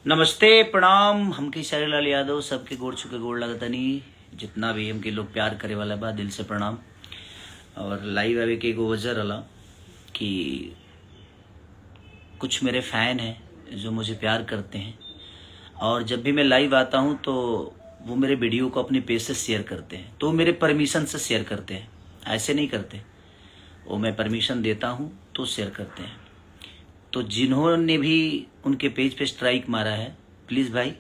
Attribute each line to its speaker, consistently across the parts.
Speaker 1: नमस्ते प्रणाम। हमके शरीलाल यादव सबके गोड़ छुके गोड़ लगतनी। जितना भी हमके लोग प्यार करे वाला बा दिल से प्रणाम। और लाइव आवे के एगो वजह रहा कि कुछ मेरे फैन हैं जो मुझे प्यार करते हैं, और जब भी मैं लाइव आता हूं तो वो मेरे वीडियो को अपने पेज से शेयर करते हैं। तो मेरे परमिशन से शेयर करते हैं, ऐसे नहीं करते। वो मैं परमिशन देता हूं तो शेयर करते हैं। तो जिन्होंने भी उनके पेज पे स्ट्राइक मारा है, प्लीज़ भाई,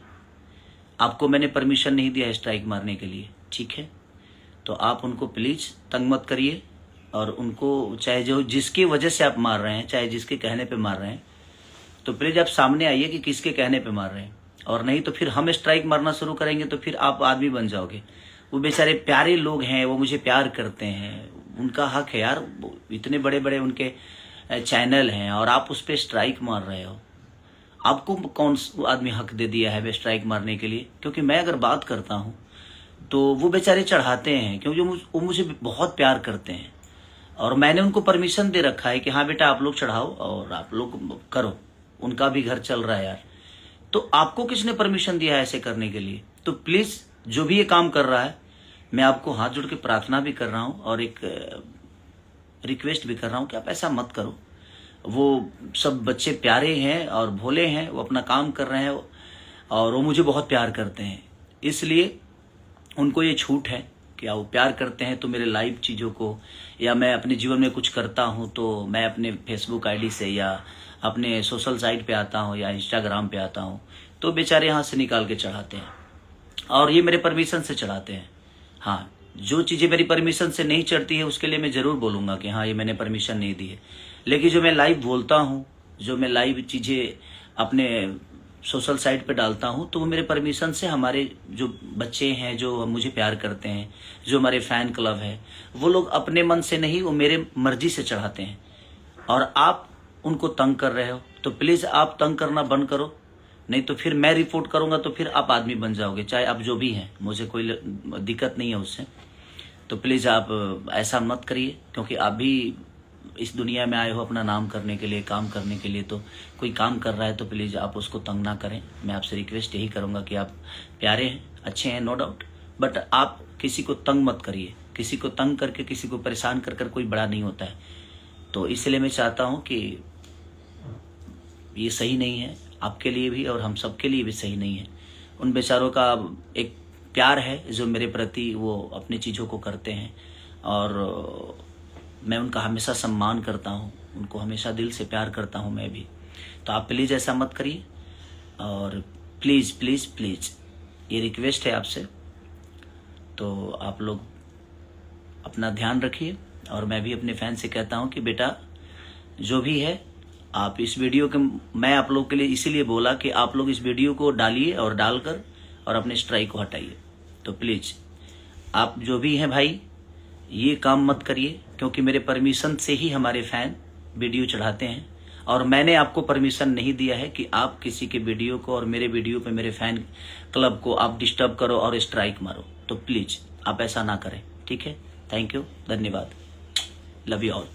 Speaker 1: आपको मैंने परमिशन नहीं दिया है स्ट्राइक मारने के लिए, ठीक है? तो आप उनको प्लीज़ तंग मत करिए। और उनको चाहे जो जिसकी वजह से आप मार रहे हैं, चाहे जिसके कहने पे मार रहे हैं, तो प्लीज़ आप सामने आइए कि किसके कहने पे मार रहे हैं। और नहीं तो फिर हम स्ट्राइक मारना शुरू करेंगे तो फिर आप आदमी बन जाओगे। वो बेचारे प्यारे लोग हैं, वो मुझे प्यार करते हैं, उनका हक है यार। इतने बड़े बड़े उनके चैनल हैं और आप उस पर स्ट्राइक मार रहे हो। आपको कौन आदमी हक दे दिया है स्ट्राइक मारने के लिए? क्योंकि मैं अगर बात करता हूं तो वो बेचारे चढ़ाते हैं, क्योंकि वो मुझे बहुत प्यार करते हैं और मैंने उनको परमिशन दे रखा है कि हाँ बेटा आप लोग चढ़ाओ और आप लोग करो, उनका भी घर चल रहा है यार। तो आपको किसने परमिशन दिया है ऐसे करने के लिए? तो प्लीज जो भी ये काम कर रहा है, मैं आपको हाथ जोड़ के प्रार्थना भी कर रहा हूं और एक रिक्वेस्ट भी कर रहा हूं कि आप ऐसा मत करो। वो सब बच्चे प्यारे हैं और भोले हैं, वो अपना काम कर रहे हैं और वो मुझे बहुत प्यार करते हैं, इसलिए उनको ये छूट है कि वो प्यार करते हैं तो मेरे लाइव चीज़ों को, या मैं अपने जीवन में कुछ करता हूं तो मैं अपने फेसबुक आईडी से या अपने सोशल साइट पे आता हूं या इंस्टाग्राम पे आता हूं, तो बेचारे यहाँ से निकाल के चढ़ाते हैं और ये मेरे परमिशन से चढ़ाते हैं। हाँ, जो चीज़ें मेरी परमिशन से नहीं चढ़ती है उसके लिए मैं ज़रूर बोलूँगा कि हाँ ये मैंने परमिशन नहीं दी है। लेकिन जो मैं लाइव बोलता हूँ, जो मैं लाइव चीज़ें अपने सोशल साइट पे डालता हूँ, तो वो मेरे परमिशन से हमारे जो बच्चे हैं, जो मुझे प्यार करते हैं, जो हमारे फ़ैन क्लब है, वो लोग अपने मन से नहीं, वो मेरे मर्जी से चढ़ाते हैं। और आप उनको तंग कर रहे हो, तो प्लीज़ आप तंग करना बंद करो, नहीं तो फिर मैं रिपोर्ट करूंगा तो फिर आप आदमी बन जाओगे। चाहे आप जो भी हैं, मुझे कोई दिक्कत नहीं है उससे। तो प्लीज़ आप ऐसा मत करिए, क्योंकि आप भी इस दुनिया में आए हो अपना नाम करने के लिए, काम करने के लिए। तो कोई काम कर रहा है तो प्लीज़ आप उसको तंग ना करें। मैं आपसे रिक्वेस्ट यही करूँगा कि आप प्यारे हैं, अच्छे हैं, नो डाउट, बट आप किसी को तंग मत करिए। किसी को तंग करके, किसी को परेशान कर कोई बड़ा नहीं होता है। तो इसलिए मैं चाहता हूँ कि ये सही नहीं है, आपके लिए भी और हम सब के लिए भी सही नहीं है। उन बेचारों का एक प्यार है जो मेरे प्रति वो अपनी चीज़ों को करते हैं और मैं उनका हमेशा सम्मान करता हूँ, उनको हमेशा दिल से प्यार करता हूँ मैं भी। तो आप प्लीज़ ऐसा मत करिए और प्लीज़ प्लीज़ प्लीज़ ये रिक्वेस्ट है आपसे। तो आप लोग अपना ध्यान रखिए और मैं भी अपने फैन से कहता हूँ कि बेटा जो भी है, आप इस वीडियो के, मैं आप लोग के लिए इसीलिए बोला कि आप लोग इस वीडियो को डालिए और डालकर और अपने स्ट्राइक को हटाइए। तो प्लीज़ आप जो भी हैं भाई, ये काम मत करिए, क्योंकि मेरे परमिशन से ही हमारे फैन वीडियो चढ़ाते हैं और मैंने आपको परमिशन नहीं दिया है कि आप किसी के वीडियो को और मेरे वीडियो पे, मेरे फैन क्लब को आप डिस्टर्ब करो और स्ट्राइक मारो। तो प्लीज़ आप ऐसा ना करें, ठीक है? थैंक यू, धन्यवाद, लव यू ऑल।